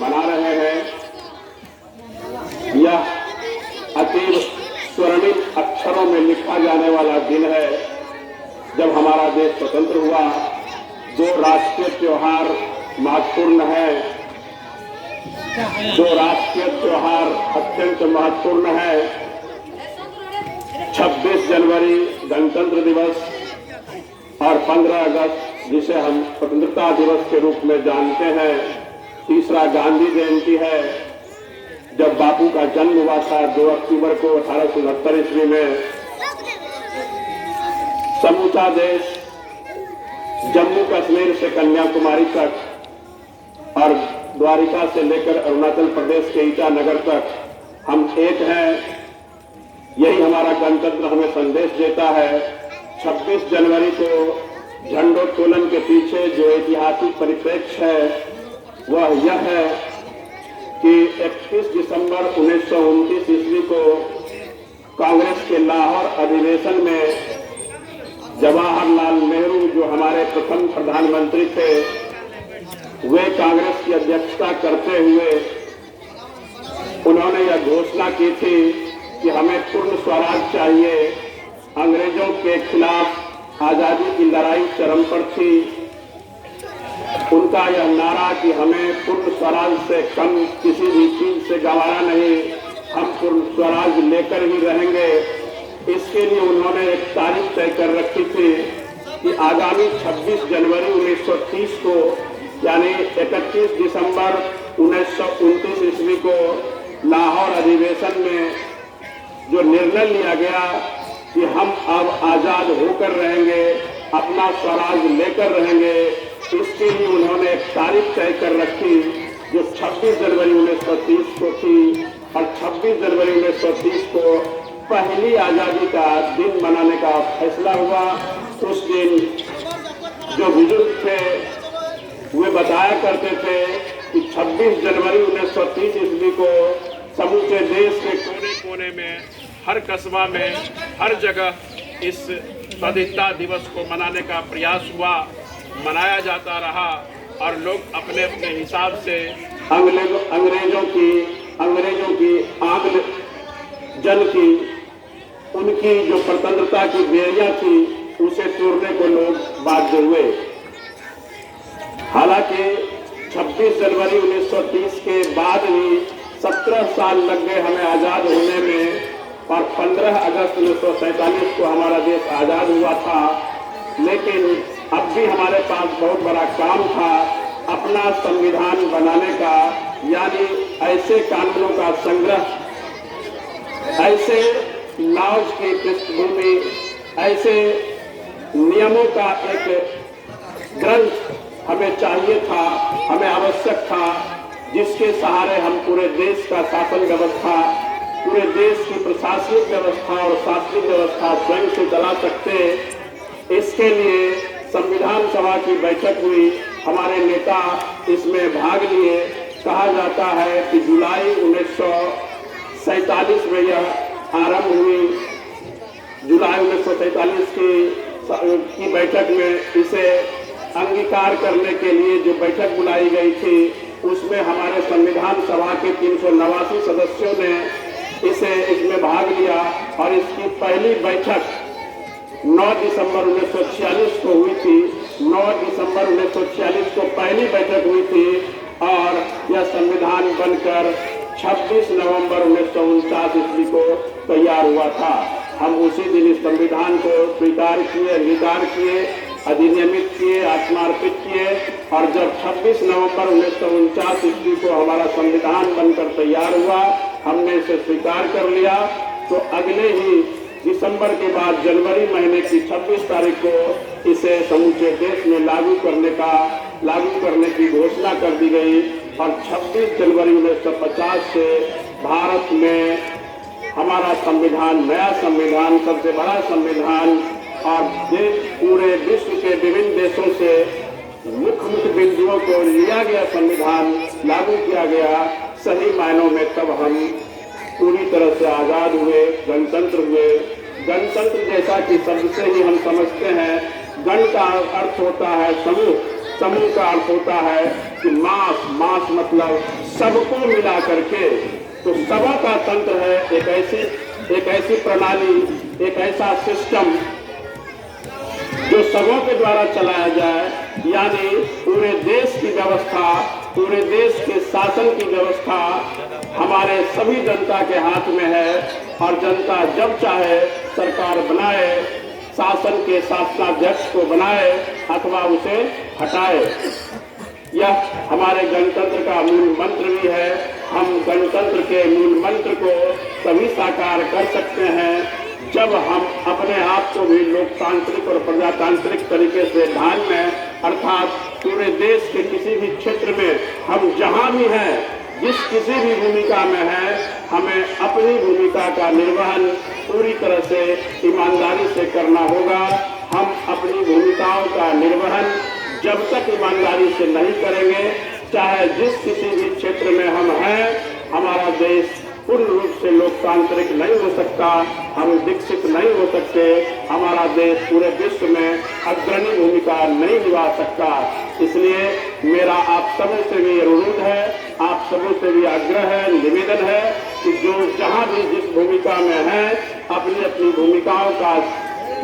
मना रहे हैं। यह अतीव स्वर्णिम अक्षरों में लिखा जाने वाला दिन है जब हमारा देश स्वतंत्र हुआ। दो राष्ट्रीय त्योहार महत्वपूर्ण है, दो राष्ट्रीय त्योहार अत्यंत महत्वपूर्ण है। 26 जनवरी गणतंत्र दिवस और 15 अगस्त जिसे हम स्वतंत्रता दिवस के रूप में जानते हैं। तीसरा गांधी जयंती है, जब बापू का जन्म हुआ था 2 अक्टूबर को 1869 ईस्वी में। समूचा देश जम्मू कश्मीर से कन्याकुमारी तक और द्वारिका से लेकर अरुणाचल प्रदेश के ईटानगर तक हम एक हैं। यही हमारा गणतंत्र हमें संदेश देता है। 26 जनवरी को झंडोत्तोलन के पीछे जो ऐतिहासिक परिप्रेक्ष्य है वह यह है कि 31 दिसंबर 1929 ईस्वी को कांग्रेस के लाहौर अधिवेशन में जवाहरलाल नेहरू जो हमारे प्रथम प्रधानमंत्री थे, वे कांग्रेस की अध्यक्षता करते हुए उन्होंने यह घोषणा की थी कि हमें पूर्ण स्वराज चाहिए। अंग्रेजों के खिलाफ आजादी की लड़ाई चरम पर थी। उनका यह नारा कि हमें पूर्ण स्वराज से कम किसी भी चीज से गवारा नहीं, हम पूर्ण स्वराज लेकर ही रहेंगे। इसके लिए उन्होंने एक तारीख तय कर रखी थी कि आगामी 26 जनवरी 1930 को यानी 31 दिसंबर 1929 ईस्वी को लाहौर अधिवेशन में जो निर्णय लिया गया कि हम अब आजाद होकर रहेंगे, अपना स्वराज लेकर रहेंगे, इसके लिए उन्होंने एक तारीख तय कर रखी जो 26 जनवरी 1930 को थी। और 26 जनवरी 1930 को पहली आजादी का दिन मनाने का फैसला हुआ। उस दिन जो बुजुर्ग थे वे बताया करते थे कि 26 जनवरी 1930 ईस्वी को समूचे देश के कोने कोने में, हर कस्बा में, हर जगह इस स्वतंत्रता दिवस को मनाने का प्रयास हुआ, मनाया जाता रहा और लोग अपने अपने हिसाब से अंग्रेजों की आंख जल की, उनकी जो स्वतंत्रता की बेड़ियां थी उसे तोड़ने को लोग बाध्य हुए। हालांकि 26 जनवरी 1930 के बाद भी 17 साल लग गए हमें आजाद होने में और 15 अगस्त 1947 को हमारा देश आजाद हुआ था। लेकिन अब भी हमारे पास बहुत बड़ा काम था अपना संविधान बनाने का, यानी ऐसे कानूनों का संग्रह, ऐसे लॉज की पृष्ठभूमि, ऐसे नियमों का एक ग्रंथ हमें चाहिए था, हमें आवश्यक था, जिसके सहारे हम पूरे देश का शासन व्यवस्था, पूरे देश की प्रशासनिक व्यवस्था और शासनिक व्यवस्था स्वयं से चला सकते। इसके लिए संविधान सभा की बैठक हुई, हमारे नेता इसमें भाग लिए। कहा जाता है कि जुलाई 1947 में यह आरंभ हुई। जुलाई 1947 की बैठक में इसे अंगीकार करने के लिए जो बैठक बुलाई गई थी उसमें हमारे संविधान सभा के 389 सदस्यों ने इसमें भाग लिया और इसकी पहली बैठक 9 दिसंबर 1946 को हुई थी। 9 दिसंबर 1946 को पहली बैठक हुई थी और यह संविधान बनकर 26 नवंबर 1949 ईस्वी को तैयार हुआ था। हम उसी दिन इस संविधान को स्वीकार किए, अंगीकार किए, अधिनियमित किए, आत्मार्पित किए और जब 26 नवंबर 1949 ईस्वी को हमारा संविधान बनकर तैयार हुआ, हमने इसे स्वीकार कर लिया, तो अगले ही दिसंबर के बाद जनवरी महीने की 26 तारीख को इसे समूचे देश में लागू करने की घोषणा कर दी गई और 26 जनवरी 1950 से भारत में हमारा संविधान, नया संविधान, सबसे बड़ा संविधान और पूरे विश्व के विभिन्न देशों से मुख्य बिंदुओं को लिया गया संविधान लागू किया गया। सही मायनों में तब हम पूरी तरह से आजाद हुए, गणतंत्र हुए। गणतंत्र जैसा कि शब्द से ही हम समझते हैं, गण का अर्थ होता है समूह, समूह का अर्थ होता है कि मास मतलब सबको मिला करके, तो सबों का तंत्र है एक ऐसी प्रणाली, एक ऐसा सिस्टम जो सबों के द्वारा चलाया जाए, यानी पूरे देश की व्यवस्था, पूरे देश के शासन की व्यवस्था हमारे सभी जनता के हाथ में है। और जनता जब चाहे सरकार बनाए, शासन के शासनाध्यक्ष को बनाए अथवा उसे हटाए। यह हमारे गणतंत्र का मूल मंत्र भी है। हम गणतंत्र के मूल मंत्र को तभी साकार कर सकते हैं जब हम अपने आप को भी लोकतांत्रिक और प्रजातांत्रिक तरीके से ढाल लें, अर्थात पूरे देश के किसी भी क्षेत्र में हम जहां भी हैं, जिस किसी भी भूमिका में हैं, हमें अपनी भूमिका का निर्वहन पूरी तरह से ईमानदारी से करना होगा। हम अपनी भूमिकाओं का निर्वहन जब तक ईमानदारी से नहीं करेंगे, चाहे जिस किसी भी क्षेत्र में हम हैं, हमारा देश पूर्ण रूप से लोकतांत्रिक नहीं हो सकता, हम विकसित नहीं हो सकते, हमारा देश पूरे विश्व में अग्रणी भूमिका नहीं निभा सकता। इसलिए मेरा आप सबों से भी अनुरोध है, आप सबों से भी आग्रह है, निवेदन है कि जो जहां भी जिस भूमिका में है, अपनी अपनी भूमिकाओं का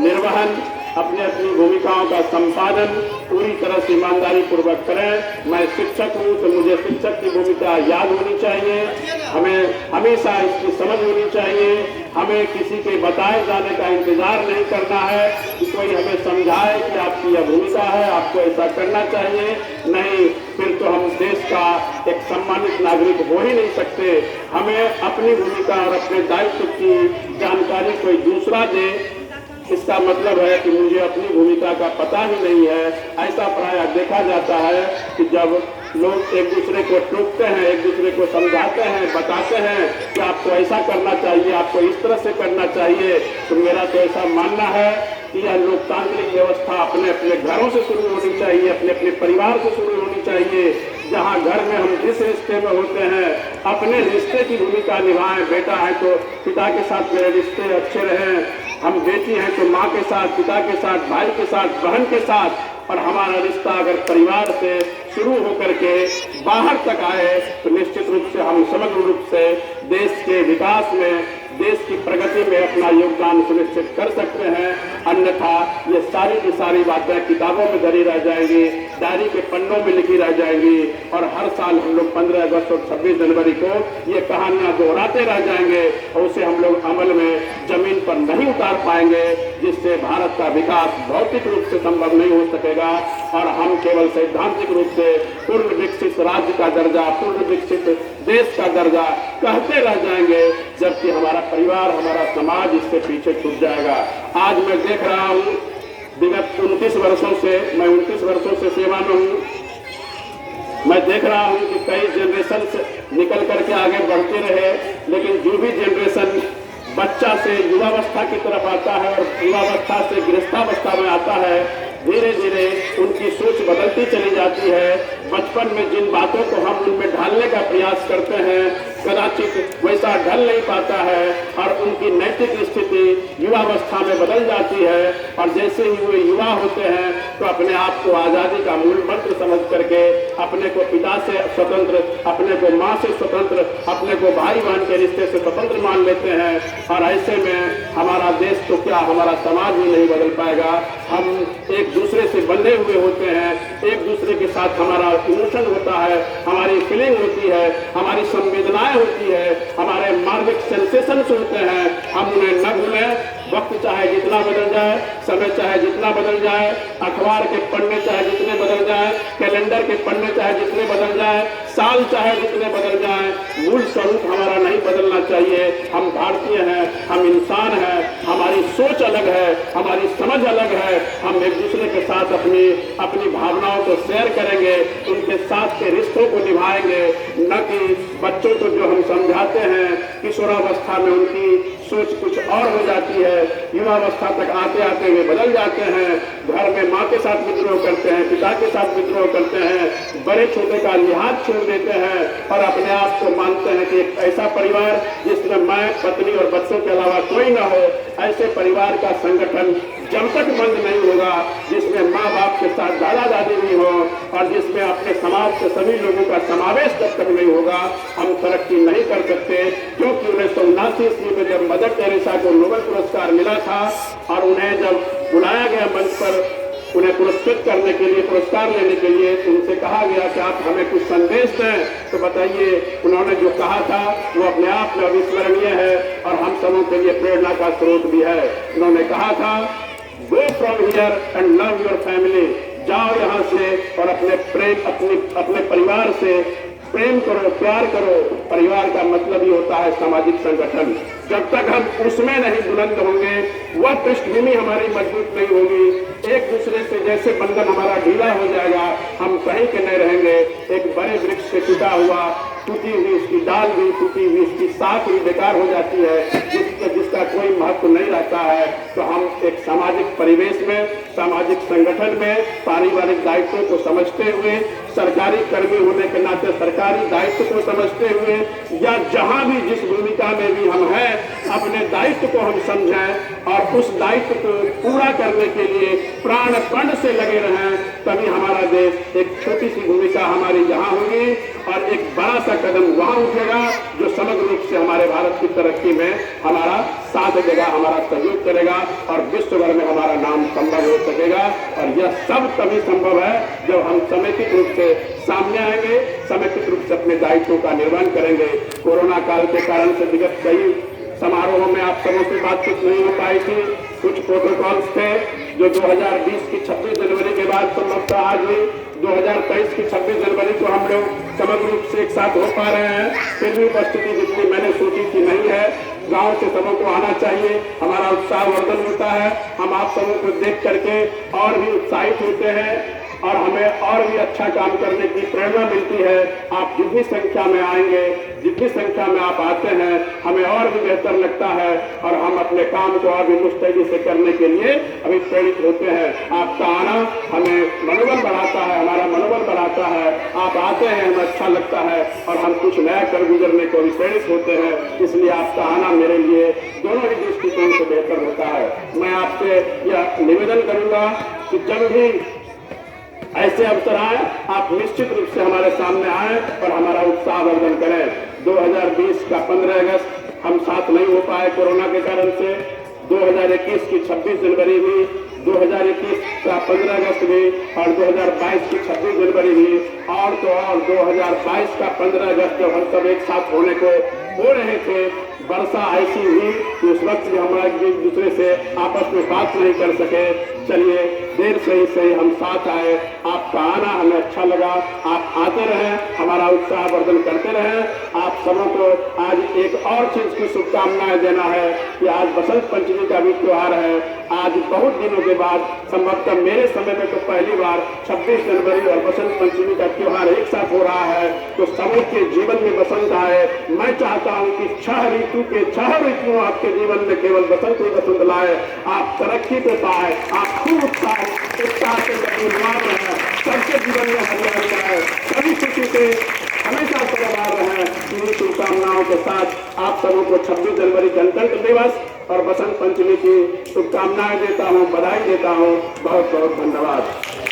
निर्वहन, अपनी अपनी भूमिकाओं का संपादन पूरी तरह से ईमानदारी पूर्वक करें। मैं शिक्षक हूँ तो मुझे शिक्षक की भूमिका याद होनी चाहिए, हमें हमेशा इसकी समझ होनी चाहिए। हमें किसी के बताए जाने का इंतजार नहीं करना है कि कोई हमें समझाए कि आपकी यह भूमिका है, आपको ऐसा करना चाहिए। नहीं, फिर तो हम देश का एक सम्मानित नागरिक हो ही नहीं सकते। हमें अपनी भूमिका और अपने दायित्व की जानकारी कोई दूसरा दे, इसका मतलब है कि मुझे अपनी भूमिका का पता ही नहीं है। ऐसा प्रायः देखा जाता है कि जब लोग एक दूसरे को टोकते हैं, एक दूसरे को समझाते हैं, बताते हैं कि आपको ऐसा करना चाहिए, आपको इस तरह से करना चाहिए, तो मेरा तो ऐसा मानना है कि यह लोकतांत्रिक व्यवस्था अपने अपने घरों से शुरू होनी चाहिए, अपने अपने परिवार से शुरू होनी चाहिए। जहाँ घर में हम जिस रिश्ते में होते हैं, अपने रिश्ते की भूमिका निभाएं। बेटा है तो पिता के साथ मेरे रिश्ते अच्छे रहें, हम बेटी हैं तो माँ के साथ, पिता के साथ, भाई के साथ, बहन के साथ। और हमारा रिश्ता अगर परिवार से शुरू होकर के बाहर तक आए तो निश्चित रूप से हम समग्र रूप से देश के विकास में, देश की प्रगति में अपना योगदान सुनिश्चित कर सकते हैं। अन्यथा ये सारी की सारी बातें किताबों में धरी रह जाएंगी, डायरी के पन्नों में लिखी रह जाएंगी, और हर साल हम लोग 15 अगस्त और 26 जनवरी को ये कहानियां दोहराते रह जाएंगे और उसे हम लोग अमल में जमीन पर नहीं उतार पाएंगे, जिससे भारत का विकास भौतिक रूप से संभव नहीं हो सकेगा और हम केवल सैद्धांतिक रूप से पूर्ण विकसित राज्य का दर्जा, पूर्ण विकसित देश का दर्जा कहते रह जाएंगे, जबकि हमारा परिवार, हमारा समाज इससे पीछे छूट जाएगा। आज मैं देख रहा हूँ, विगत 29 वर्षों से, मैं 29 वर्षों से सेवा में हूँ, मैं देख रहा हूँ कि कई जनरेशन से निकल करके आगे बढ़ते रहे, लेकिन जो भी जनरेशन बच्चा से युवावस्था की तरफ आता है और युवावस्था से गृहस्थावस्था में आता है, धीरे धीरे उनकी सोच बदलती चली जाती है। बचपन में जिन बातों को हम उनमें ढालने का प्रयास करते हैं, कदाचित वैसा ढल नहीं पाता है और उनकी नैतिक स्थिति युवावस्था में बदल जाती है। और जैसे ही वे युवा होते हैं तो अपने आप को आज़ादी का मूल मंत्र समझ करके अपने को पिता से स्वतंत्र, अपने को माँ से स्वतंत्र, अपने को भाई बहन के रिश्ते से स्वतंत्र मान लेते हैं। और ऐसे में हमारा देश तो क्या, हमारा समाज भी नहीं बदल पाएगा। हम एक दूसरे से बंधे हुए होते हैं, एक दूसरे के साथ हमारा इमोशन होता है, हमारी फीलिंग होती है, हमारी संवेदनाएं होती है, हमारे मार्मिक सेंसेशंस होते हैं। हम उन्हें न भूलें। वक्त चाहे जितना बदल जाए, समय चाहे जितना बदल जाए, अखबार के पन्ने चाहे जितने बदल जाए, कैलेंडर के पन्ने चाहे जितने बदल जाए, साल चाहे जितने बदल जाए, मूल स्वरूप हमारा नहीं बदलना चाहिए। हम भारतीय हैं, हम इंसान हैं, हमारी सोच अलग है, हमारी समझ अलग है। हम एक दूसरे के साथ अपनी भावनाओं को शेयर करेंगे, उनके साथ के रिश्तों को निभाएंगे, न कि बच्चों को जो हम समझाते हैं किशोरावस्था में उनकी सोच कुछ और हो जाती है, युवावस्था तक आते आते वे बदल जाते हैं। घर में माँ के साथ विद्रोह करते हैं, पिता के साथ विद्रोह करते हैं, बड़े छोटे का लिहाज छोड़ देते हैं और अपने आप को मानते हैं कि एक ऐसा परिवार जिसमें मैं, पत्नी और बच्चों के अलावा कोई ना हो, ऐसे परिवार का संगठन जब तक बंद नहीं होगा, जिसमें माँ बाप के साथ दादा दादी भी हो और जिसमें अपने समाज के सभी लोगों का समावेश जब तक नहीं होगा, हम तरक्की नहीं कर सकते। क्योंकि 1979 ईस्वी में जब मदर टेरेसा को नोबेल पुरस्कार मिला था और उन्हें जब बुलाया गया मंच पर उन्हें पुरस्कृत करने के लिए, पुरस्कार लेने के लिए, उनसे कहा गया कि आप हमें कुछ संदेश दें, तो बताइए उन्होंने जो कहा था वो अपने आप में अविस्मरणीय है और हम सबों के लिए प्रेरणा का स्रोत भी है। उन्होंने कहा था, go from here and love your family, जाओ यहाँ से और अपने परिवार से प्रेम करो, प्यार करो। परिवार का मतलब ही होता है सामाजिक संगठन। जब तक हम उसमें नहीं बुलंद होंगे, वह पृष्ठभूमि हमारी मजबूत नहीं होगी, एक दूसरे से जैसे बंधन हमारा ढीला हो जाएगा, हम कहीं के नहीं रहेंगे। एक बड़े वृक्ष से टूटा हुआ, टूटी हुई उसकी डाल भी, टूटी हुई उसकी शाख भी बेकार हो जाती है, जिसका कोई महत्व नहीं रहता है। तो हम एक सामाजिक परिवेश में, सामाजिक संगठन में पारिवारिक दायित्वों को समझते हुए, सरकारी कर्मी होने के नाते सरकारी दायित्व को समझते हुए, या जहां भी जिस भूमिका में भी हम हैं, अपने दायित्व को हम समझें और उस दायित्व को पूरा करने के लिए प्राणपण से लगे रहें। तभी हमारा देश, एक छोटी सी भूमिका हमारी यहाँ होगी और एक बड़ा सा कदम वहां उठेगा जो समग्र रूप से हमारे भारत की तरक्की में हमारा साथ देगा, हमारा सहयोग करेगा और विश्व भर में हमारा नाम संभव हो सकेगा। और यह सब तभी संभव है जब हम समेकित रूप से सामने आएंगे, समेकित रूप से अपने दायित्वों का निर्वहन करेंगे। कोरोना काल के कारण से विगत कई समारोहों में आप सबों से बातचीत नहीं हो पाई थी। कुछ प्रोटोकॉल्स थे जो 2020 की 26 जनवरी के बाद संभवतः आज हुई। 2023 की 26 जनवरी को हम लोग समग्र रूप से एक साथ हो पा रहे हैं, फिर भी उपस्थिति जितनी मैंने सोची थी नहीं है। गांव से सबों को आना चाहिए, हमारा उत्साह वर्धन होता है, हम आप सबों को देख करके और भी उत्साहित होते हैं और हमें और भी अच्छा काम करने की प्रेरणा मिलती है। आप जितनी संख्या में आएंगे, जितनी संख्या में आप आते हैं, हमें और भी बेहतर लगता है और हम अपने काम को और भी मुस्तैदी से करने के लिए अभी प्रेरित होते हैं। आपका आना हमें मनोबल बढ़ाता है, हमारा मनोबल बढ़ाता है। आप आते हैं, हमें अच्छा लगता है और हम कुछ नया कर गुजरने को भी प्रेरित होते हैं। इसलिए आपका आना मेरे लिए दोनों ही दृष्टिकोण से बेहतर होता है। मैं आपसे यह निवेदन करूंगा कि जब भी ऐसे अवसर आए, आप निश्चित रूप से हमारे सामने आए और हमारा उत्साह वर्धन करें। 2020 का 15 अगस्त हम साथ नहीं हो पाए कोरोना के कारण से, 2021 की 26 जनवरी भी, 2021 का 15 अगस्त भी और 2022 की 26 जनवरी भी, और तो और 2022 का 15 अगस्त जब हम सब एक साथ होने को हो रहे थे, वर्षा ऐसी हुई कि उस वक्त भी हम एक दूसरे से आपस में बात नहीं कर सके। चलिए, देर से ही सही हम साथ आए, आपका आना हमें अच्छा लगा। आप आते रहें, हमारा उत्साह वर्धन करते रहें। आप सबों को आज एक और चीज की शुभकामनाएं देना है कि आज बसंत पंचमी का भी त्योहार है। आज बहुत दिनों के बाद, संभवतः मेरे समय में तो पहली बार 26 जनवरी और बसंत पंचमी का त्योहार एक साथ हो रहा है। तो सबों के जीवन में बसंत आए। मैं चाहता हूं कि 6 ऋतु के 6 ऋतुओं आपके जीवन में केवल बसंत ही बसंत लाए। आप तरक्की पे पाए, आप खूब उत्साह से निर्माण रहे, सबके जीवन में हरियाली आए, सभी खुशी से हमेशा सदाबहार रहे। इन्हीं शुभकामनाओं के साथ आप सबों को 26 जनवरी गणतंत्र दिवस और बसंत पंचमी की शुभकामनाएं देता हूं, बधाई देता हूं। बहुत बहुत धन्यवाद।